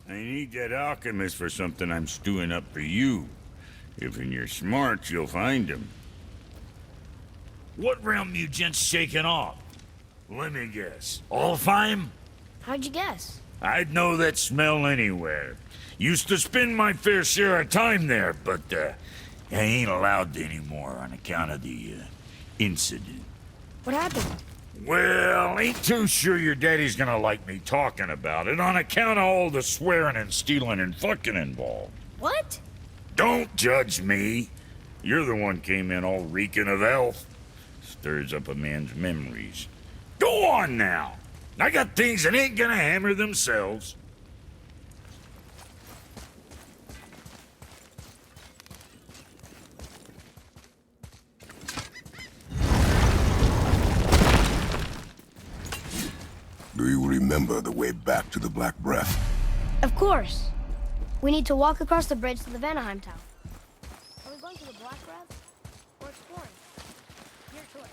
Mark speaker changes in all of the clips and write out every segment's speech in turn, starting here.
Speaker 1: I need that alchemist for something I'm stewing up for you. If in your smarts, you'll find him. What realm you gents shaking off? Let me guess. Alfheim?
Speaker 2: How'd you guess?
Speaker 1: I'd know that smell anywhere. Used to spend my fair share of time there, but I ain't allowed to anymore on account of the incident.
Speaker 2: What happened?
Speaker 1: Well, ain't too sure your daddy's gonna like me talking about it on account of all the swearing and stealing and fucking involved.
Speaker 2: What?
Speaker 1: Don't judge me. You're the one came in all reeking of elf. Stirs up a man's memories. Go on now. I got things that ain't gonna hammer themselves.
Speaker 3: Do you remember the way back to the Black Breath?
Speaker 2: Of course. We need to walk across the bridge to the Vanaheim Tower. Are we going to the Black Breath or exploring? Your choice.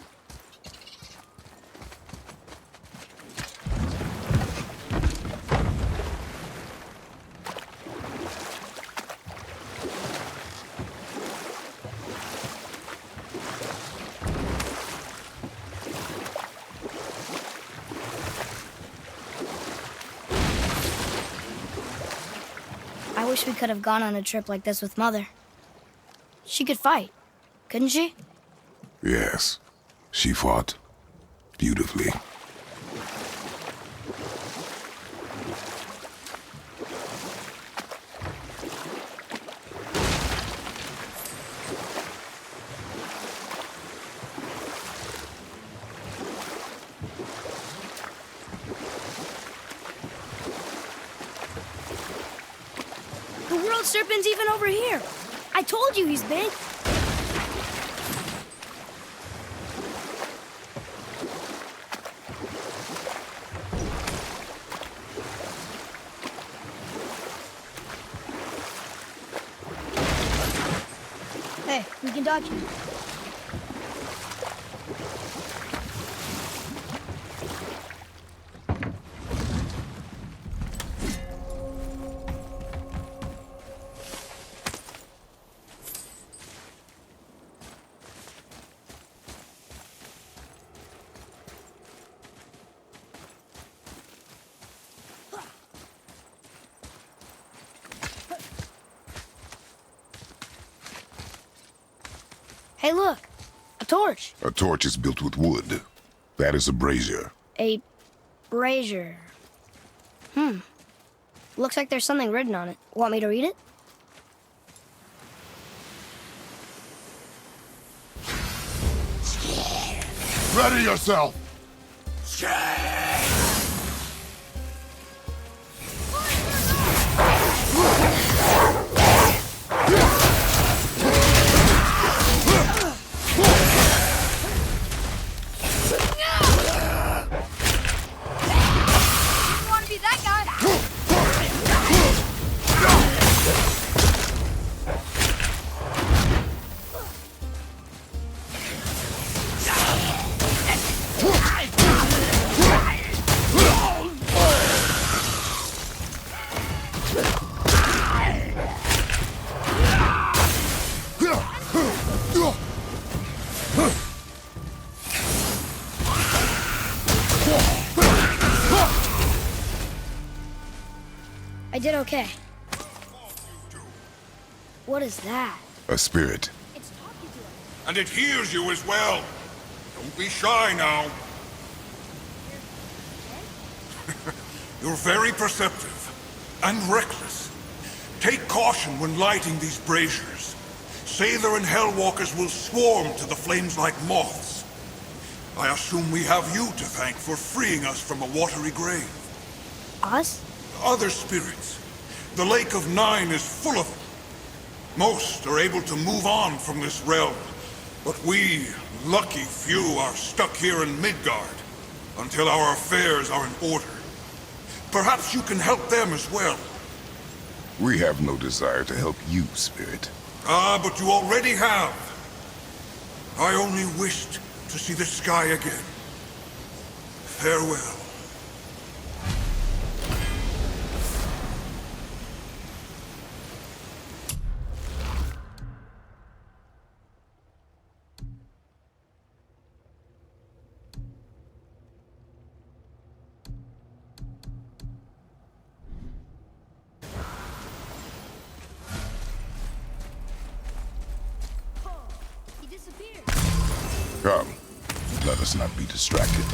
Speaker 2: I wish we could have gone on a trip like this with Mother. She could fight, couldn't she?
Speaker 3: Yes. She fought beautifully.
Speaker 2: The world serpent's even over here. I told you he's big. Hey, we can dodge him. Hey, look. A torch.
Speaker 3: A torch is built with wood. That is a brazier.
Speaker 2: A brazier. Looks like there's something written on it. Want me to read it?
Speaker 3: Ready yourself!
Speaker 2: You want to be that guy? I did okay. What is that?
Speaker 3: A spirit.
Speaker 2: It's talking to us.
Speaker 4: And it hears you as well. Don't be shy now. You're very perceptive and reckless. Take caution when lighting these braziers. Sailor and Hellwalkers will swarm to the flames like moths. I assume we have you to thank for freeing us from a watery grave.
Speaker 2: Us?
Speaker 4: Other spirits. The Lake of Nine is full of them. Most are able to move on from this realm, but we, lucky few, are stuck here in Midgard until our affairs are in order. Perhaps you can help them as well.
Speaker 3: We have no desire to help you, spirit.
Speaker 4: Ah, but you already have. I only wished to see the sky again. Farewell.
Speaker 3: Come, let us not be distracted.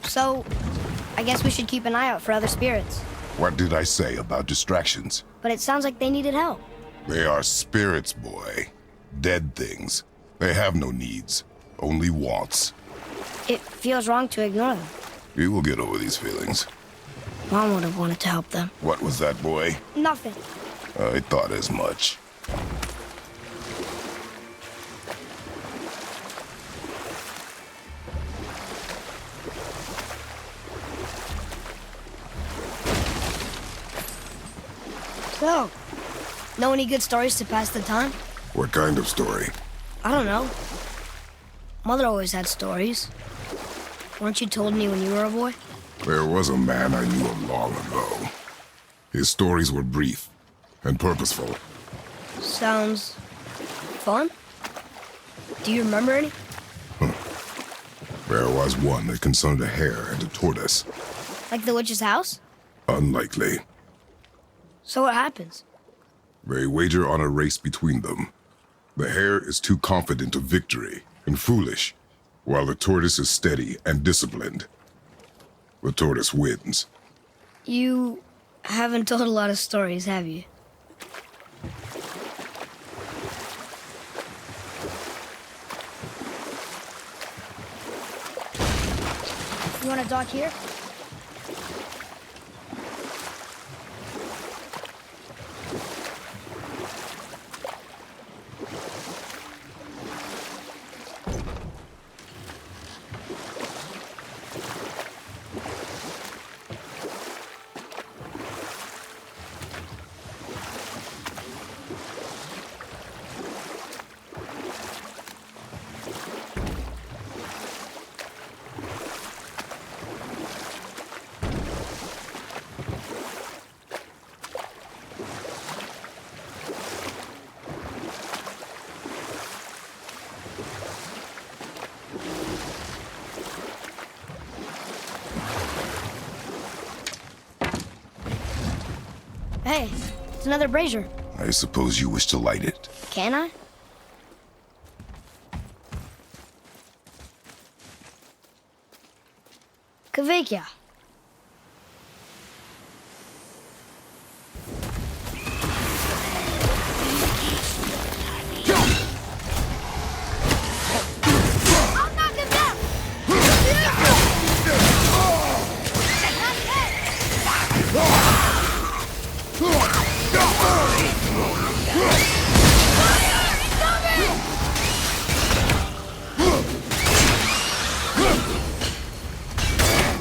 Speaker 2: So, I guess we should keep an eye out for other spirits.
Speaker 3: What did I say about distractions?
Speaker 2: But it sounds like they needed help.
Speaker 3: They are spirits, boy. Dead things. They have no needs, only wants.
Speaker 2: It feels wrong to ignore them.
Speaker 3: You will get over these feelings.
Speaker 2: Mom would have wanted to help them.
Speaker 3: What was that, boy?
Speaker 2: Nothing.
Speaker 3: I thought as much.
Speaker 2: So, know any good stories to pass the time?
Speaker 3: What kind of story?
Speaker 2: I don't know. Mother always had stories. Weren't you told me when you were a boy?
Speaker 3: There was a man I knew of long ago. His stories were brief and purposeful.
Speaker 2: Sounds fun. Do you remember any?
Speaker 3: There was one that concerned a hare and a tortoise.
Speaker 2: Like the witch's house?
Speaker 3: Unlikely.
Speaker 2: So what happens?
Speaker 3: They wager on a race between them. The hare is too confident of victory and foolish, while the tortoise is steady and disciplined. The tortoise wins.
Speaker 2: You haven't told a lot of stories, have you? You want to dock here? Hey, it's another brazier.
Speaker 3: I suppose you wish to light it.
Speaker 2: Can I? Kavika. I'll knock him down!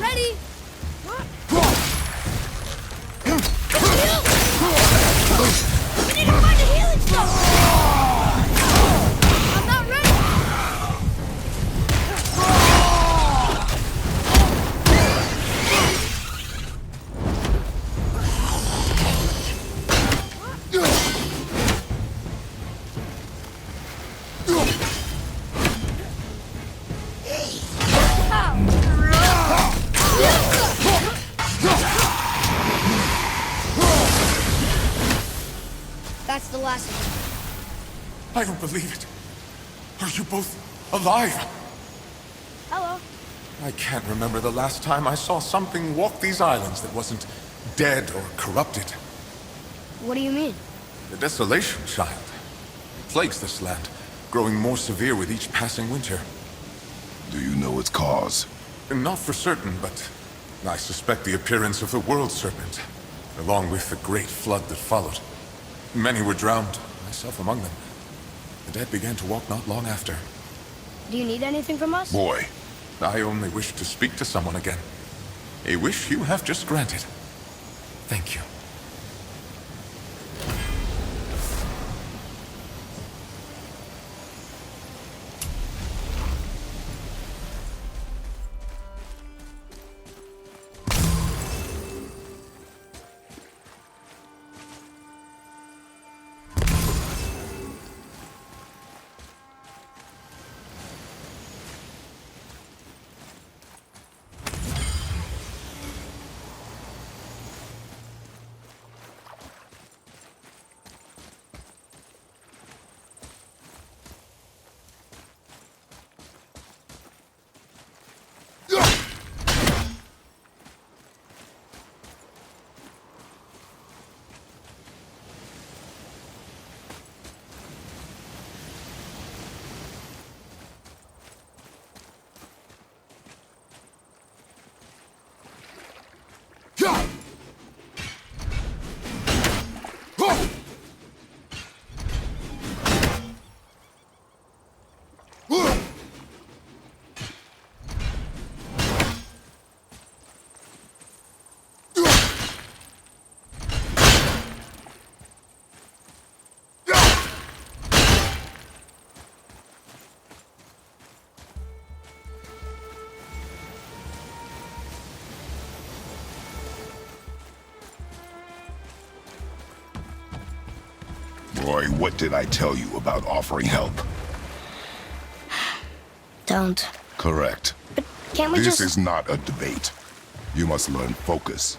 Speaker 2: Ready? That's the last of them.
Speaker 4: I don't believe it. Are you both alive?
Speaker 2: Hello.
Speaker 4: I can't remember the last time I saw something walk these islands that wasn't dead or corrupted.
Speaker 2: What do you mean?
Speaker 4: The desolation, child. It plagues this land, growing more severe with each passing winter.
Speaker 3: Do you know its cause?
Speaker 4: Not for certain, but I suspect the appearance of the World Serpent, along with the great flood that followed. Many were drowned, myself among them. The dead began to walk not long after.
Speaker 2: Do you need anything from us?
Speaker 3: Boy,
Speaker 4: I only wish to speak to someone again. A wish you have just granted. Thank you.
Speaker 3: Boy, what did I tell you about offering help?
Speaker 2: Don't.
Speaker 3: Correct.
Speaker 2: But can't we
Speaker 3: This
Speaker 2: just...
Speaker 3: is not a debate. You must learn focus.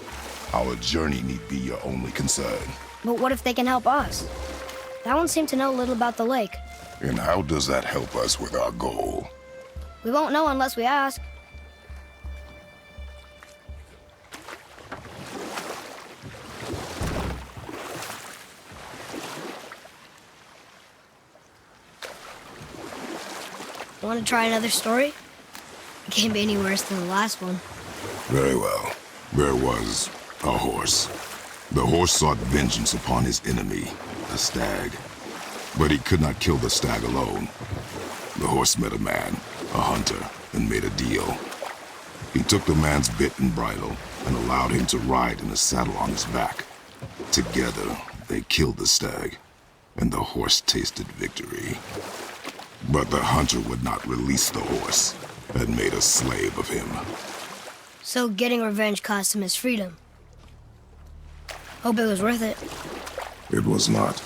Speaker 3: Our journey need be your only concern.
Speaker 2: But what if they can help us? That one seemed to know little about the lake.
Speaker 3: And how does that help us with our goal?
Speaker 2: We won't know unless we ask. Want to try another story? It can't be any worse than the last one.
Speaker 3: Very well. There was a horse. The horse sought vengeance upon his enemy, the stag. But he could not kill the stag alone. The horse met a man, a hunter, and made a deal. He took the man's bit and bridle and allowed him to ride in a saddle on his back. Together, they killed the stag, and the horse tasted victory. But the hunter would not release the horse and made a slave of him.
Speaker 2: So getting revenge cost him his freedom. Hope it was worth it.
Speaker 3: It was not.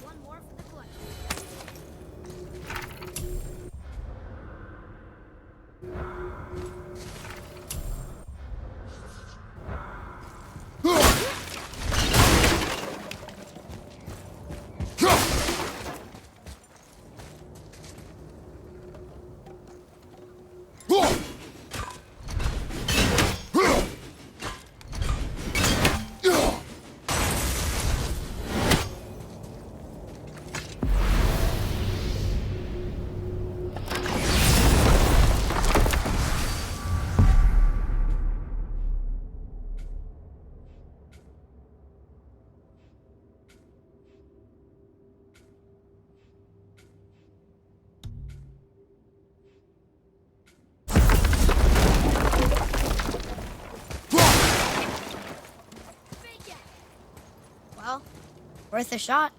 Speaker 2: One more for the collection. Well, worth a shot.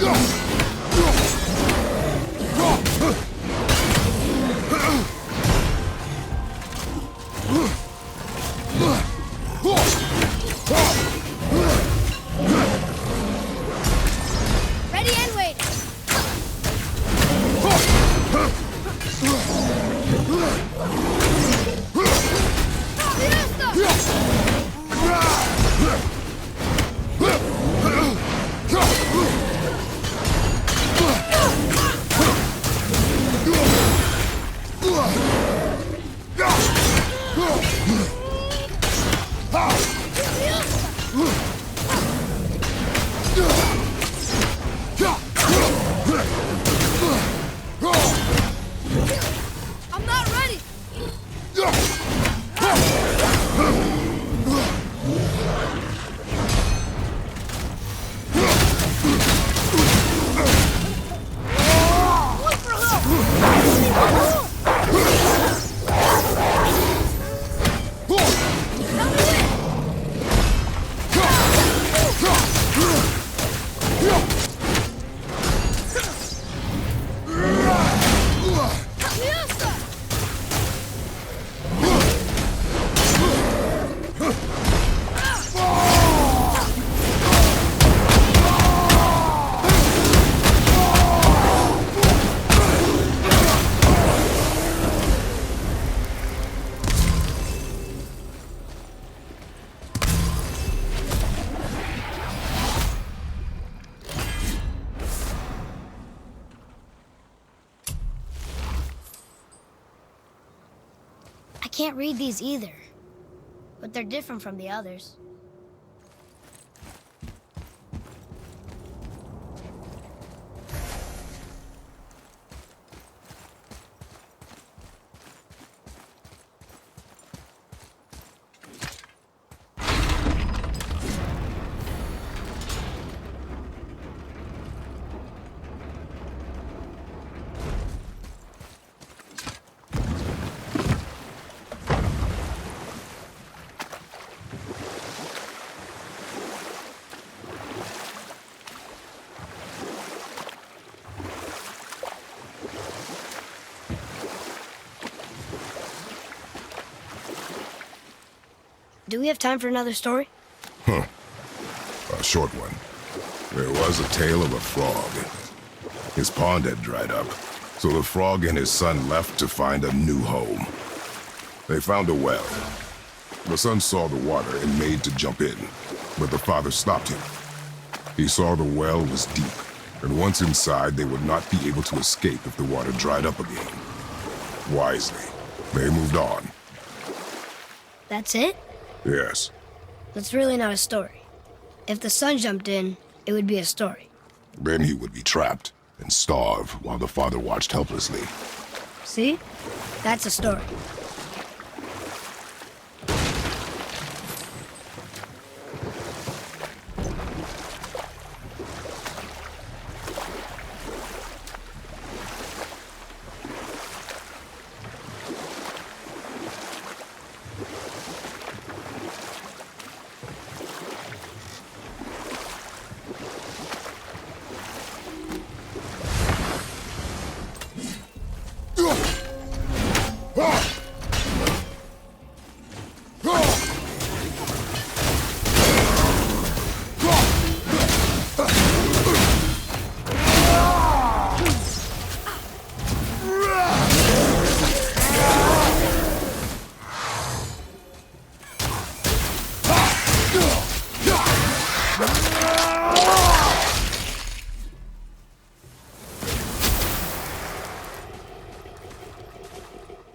Speaker 2: Ready and wait. I'm not ready. Look for help. I can't read these either, but they're different from the others. Do we have time for another story?
Speaker 3: A short one. There was a tale of a frog. His pond had dried up, so the frog and his son left to find a new home. They found a well. The son saw the water and made to jump in, but the father stopped him. He saw the well was deep, and once inside, they would not be able to escape if the water dried up again. Wisely, they moved on.
Speaker 2: That's it?
Speaker 3: Yes.
Speaker 2: That's really not a story. If the son jumped in, it would be a story.
Speaker 3: Then he would be trapped and starve while the father watched helplessly.
Speaker 2: See? That's a story.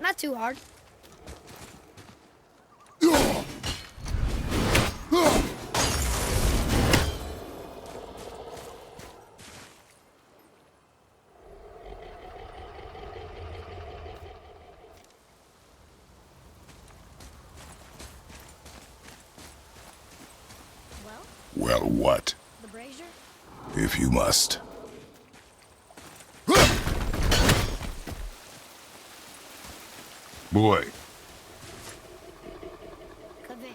Speaker 2: Not too hard.
Speaker 3: Well, what?
Speaker 2: The brazier?
Speaker 3: If you must. Boy,
Speaker 2: Convey.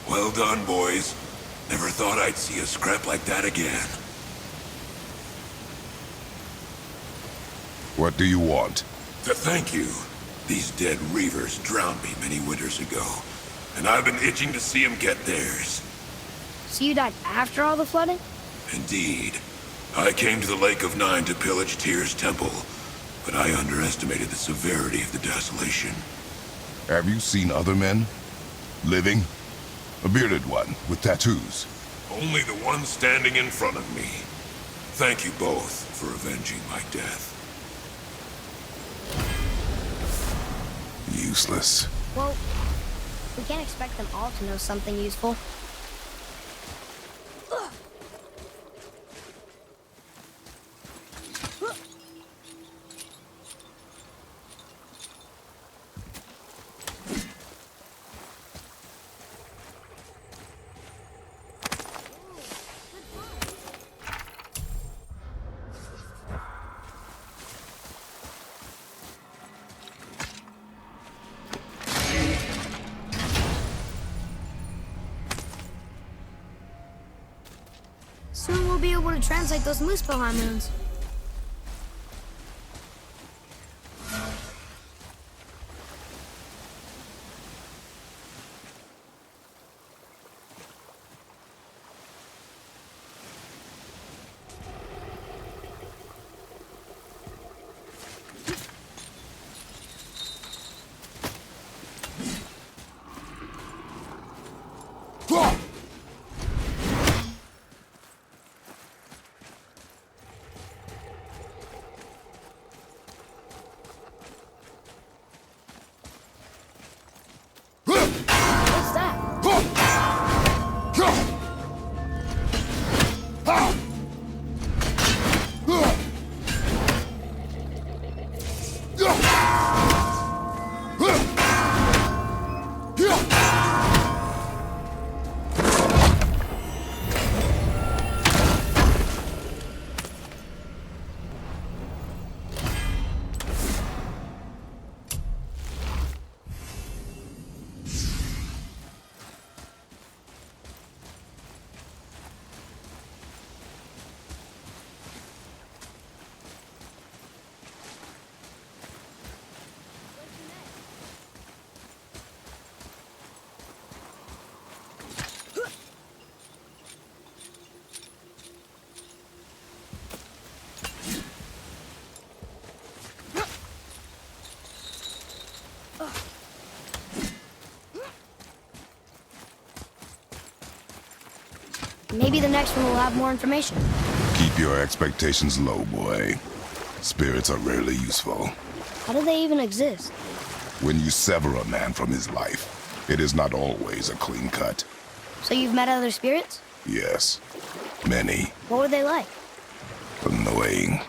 Speaker 5: Well done, boys. Never thought I'd see a scrap like that again.
Speaker 3: What do you want?
Speaker 5: To thank you. These dead reavers drowned me many winters ago, and I've been itching to see them get theirs.
Speaker 2: So you died after all the flooding?
Speaker 5: Indeed. I came to the Lake of Nine to pillage Tyr's temple, but I underestimated the severity of the desolation.
Speaker 3: Have you seen other men? Living? A bearded one with tattoos.
Speaker 5: Only the one standing in front of me. Thank you both for avenging my death.
Speaker 3: Useless.
Speaker 2: Well, we can't expect them all to know something useful. Soon we'll be able to translate those Muspelheim runes. What's that? Maybe the next one will have more information.
Speaker 3: Keep your expectations low, boy. Spirits are rarely useful.
Speaker 2: How do they even exist?
Speaker 3: When you sever a man from his life, it is not always a clean cut.
Speaker 2: So you've met other spirits?
Speaker 3: Yes, many.
Speaker 2: What were they like?
Speaker 3: Annoying.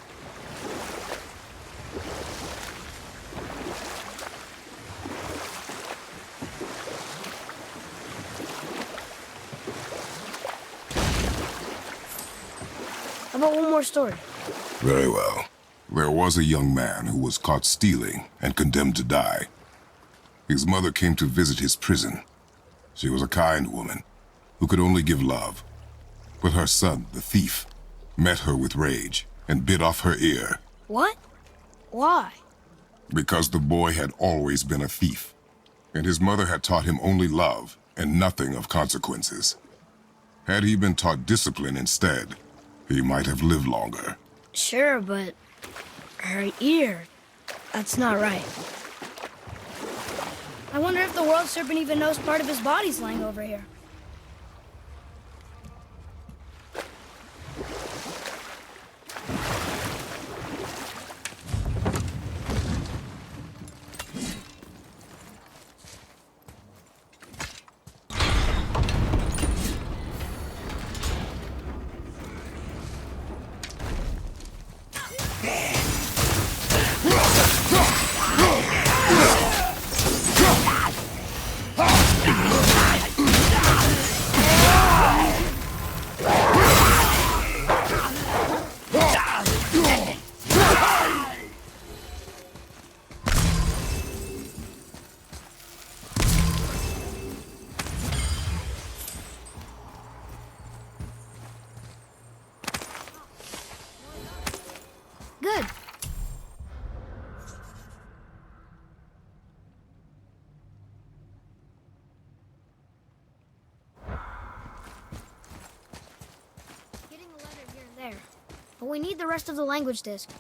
Speaker 2: How about one more story?
Speaker 3: Very well. There was a young man who was caught stealing and condemned to die. His mother came to visit his prison. She was a kind woman, who could only give love. But her son, the thief, met her with rage and bit off her ear.
Speaker 2: What? Why?
Speaker 3: Because the boy had always been a thief, and his mother had taught him only love and nothing of consequences. Had he been taught discipline instead, he might have lived longer.
Speaker 2: Sure, but her ear, that's not right. I wonder if the world serpent even knows part of his body's lying over here. Good. Getting a letter here and there. But we need the rest of the language disc.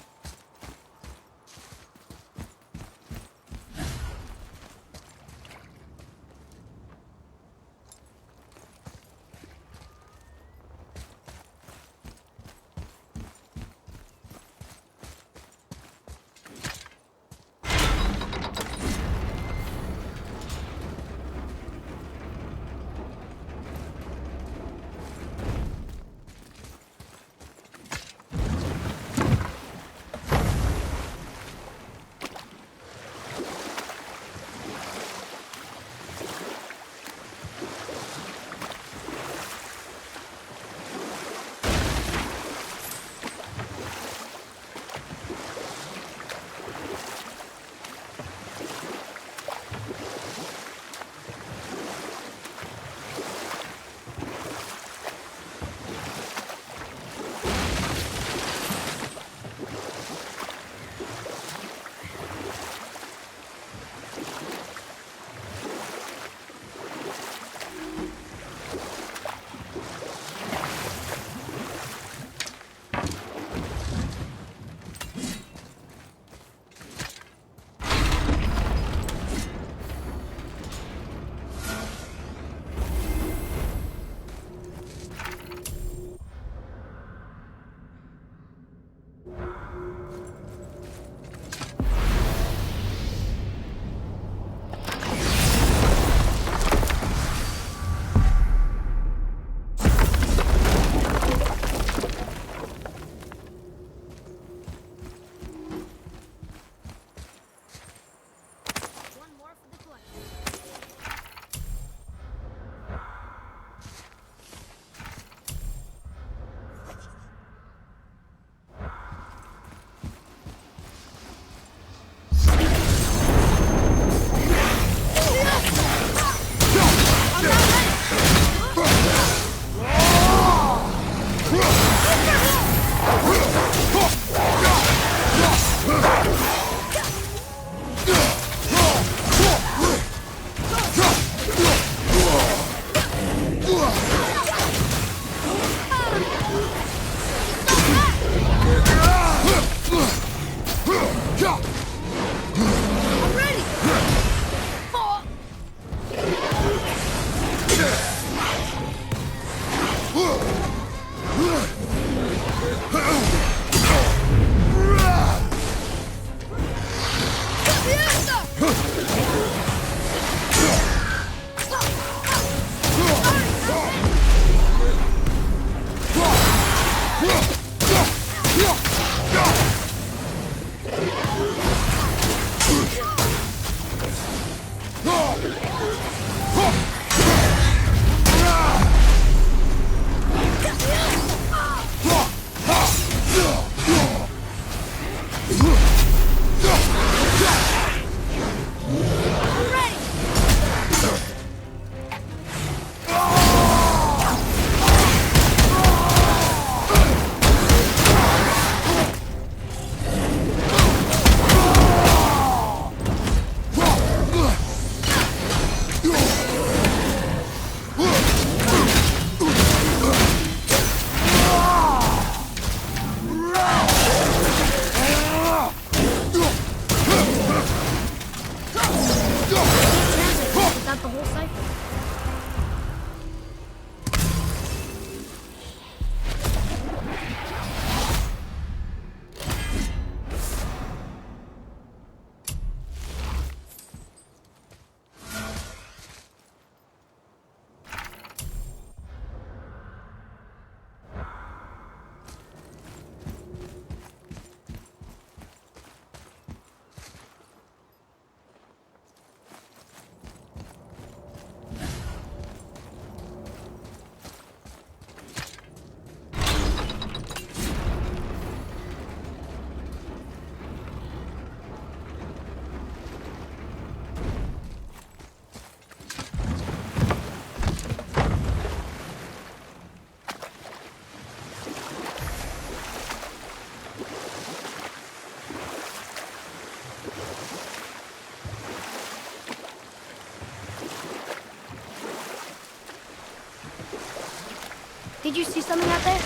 Speaker 2: Did you see something out there?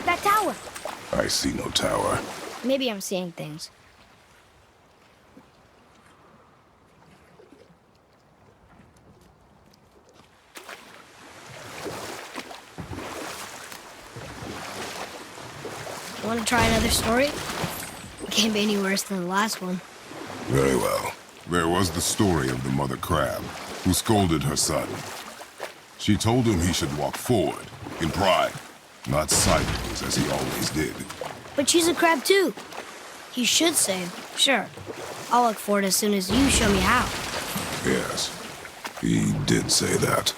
Speaker 2: That tower.
Speaker 3: I see no tower.
Speaker 2: Maybe I'm seeing things. Want to try another story? It can't be any worse than the last one.
Speaker 3: Very well. There was the story of the mother crab, who scolded her son. She told him he should walk forward, in pride, not sideways as he always did.
Speaker 2: But she's a crab too. He should say, sure. I'll look for it as soon as you show me how.
Speaker 3: Yes, he did say that.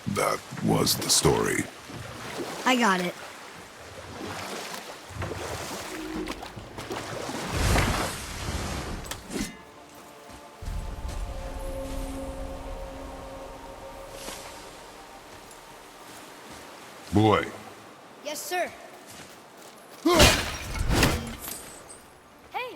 Speaker 3: That was the story.
Speaker 2: I got it.
Speaker 3: Boy.
Speaker 2: Yes, sir. Hey!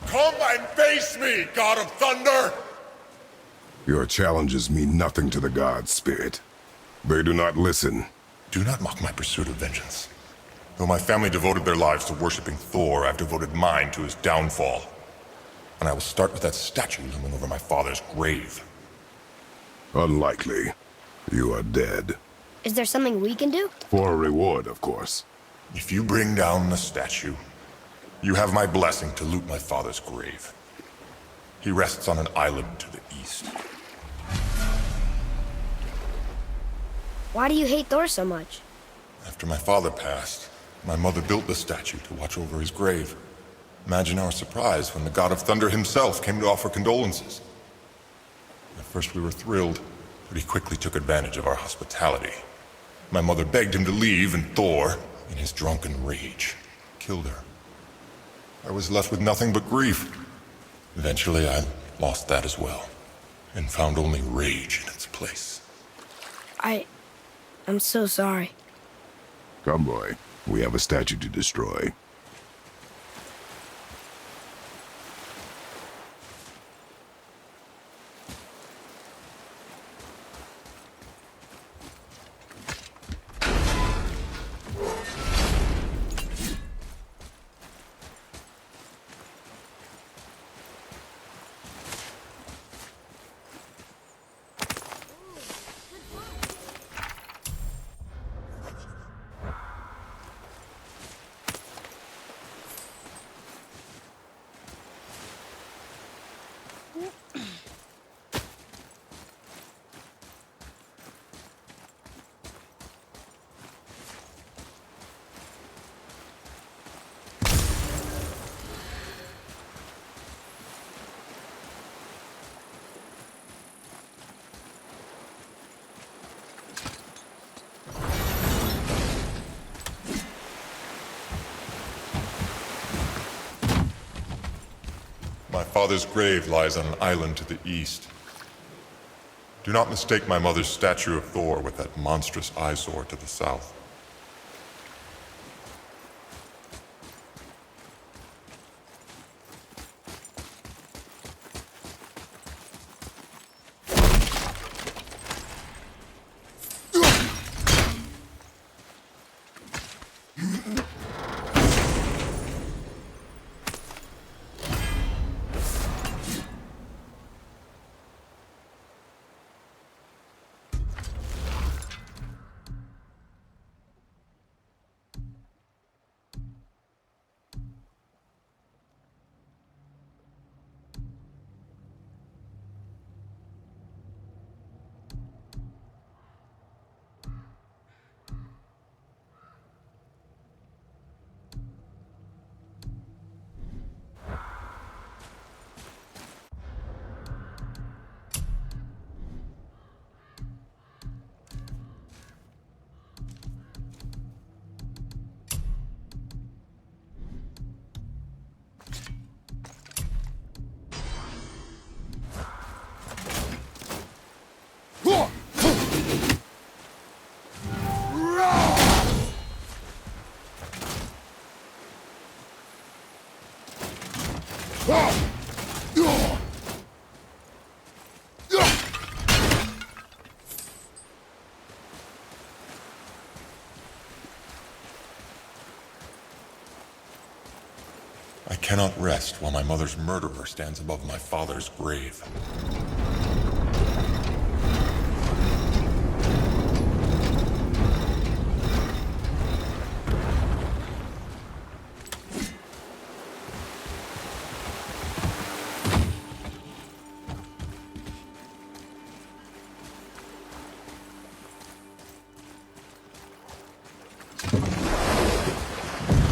Speaker 4: Come and face me, God of Thunder!
Speaker 3: Your challenges mean nothing to the gods, Spirit. They do not listen.
Speaker 4: Do not mock my pursuit of vengeance. Though my family devoted their lives to worshipping Thor, I've devoted mine to his downfall. And I will start with that statue looming over my father's grave.
Speaker 3: Unlikely. You are dead.
Speaker 2: Is there something we can do?
Speaker 3: For a reward, of course.
Speaker 4: If you bring down the statue, you have my blessing to loot my father's grave. He rests on an island to the east.
Speaker 2: Why do you hate Thor so much?
Speaker 4: After my father passed, my mother built the statue to watch over his grave. Imagine our surprise when the God of Thunder himself came to offer condolences. At first we were thrilled, but he quickly took advantage of our hospitality. My mother begged him to leave, and Thor, in his drunken rage, killed her.
Speaker 6: I was left with nothing but grief. Eventually, I lost that as well, and found only rage in its place.
Speaker 2: I'm so sorry.
Speaker 3: Come, boy. We have a statue to destroy.
Speaker 6: My father's grave lies on an island to the east. Do not mistake my mother's statue of Thor with that monstrous eyesore to the south. I cannot rest while my mother's murderer stands above my father's grave.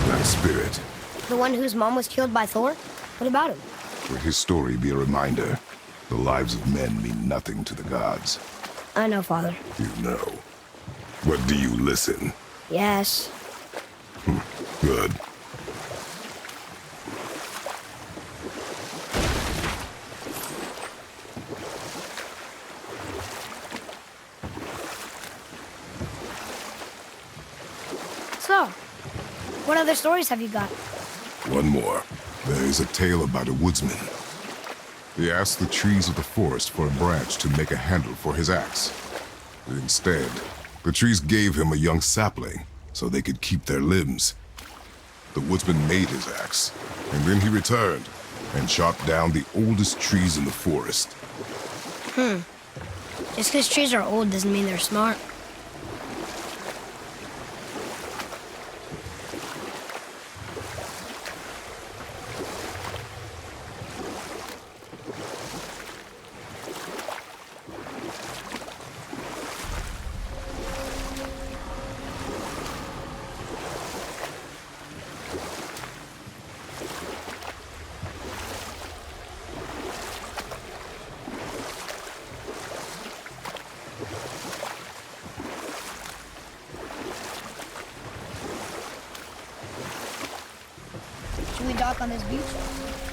Speaker 3: That spirit.
Speaker 2: The one whose mom was killed by Thor? What about him?
Speaker 3: Let his story be a reminder. The lives of men mean nothing to the gods.
Speaker 2: I know, Father.
Speaker 3: You know. But do you listen?
Speaker 2: Yes.
Speaker 3: Good.
Speaker 2: So, what other stories have you got?
Speaker 3: One more. There is a tale about a woodsman. He asked the trees of the forest for a branch to make a handle for his axe. Instead, the trees gave him a young sapling so they could keep their limbs. The woodsman made his axe, and then he returned and chopped down the oldest trees in the forest.
Speaker 2: Just because trees are old doesn't mean they're smart. we dock on this beach?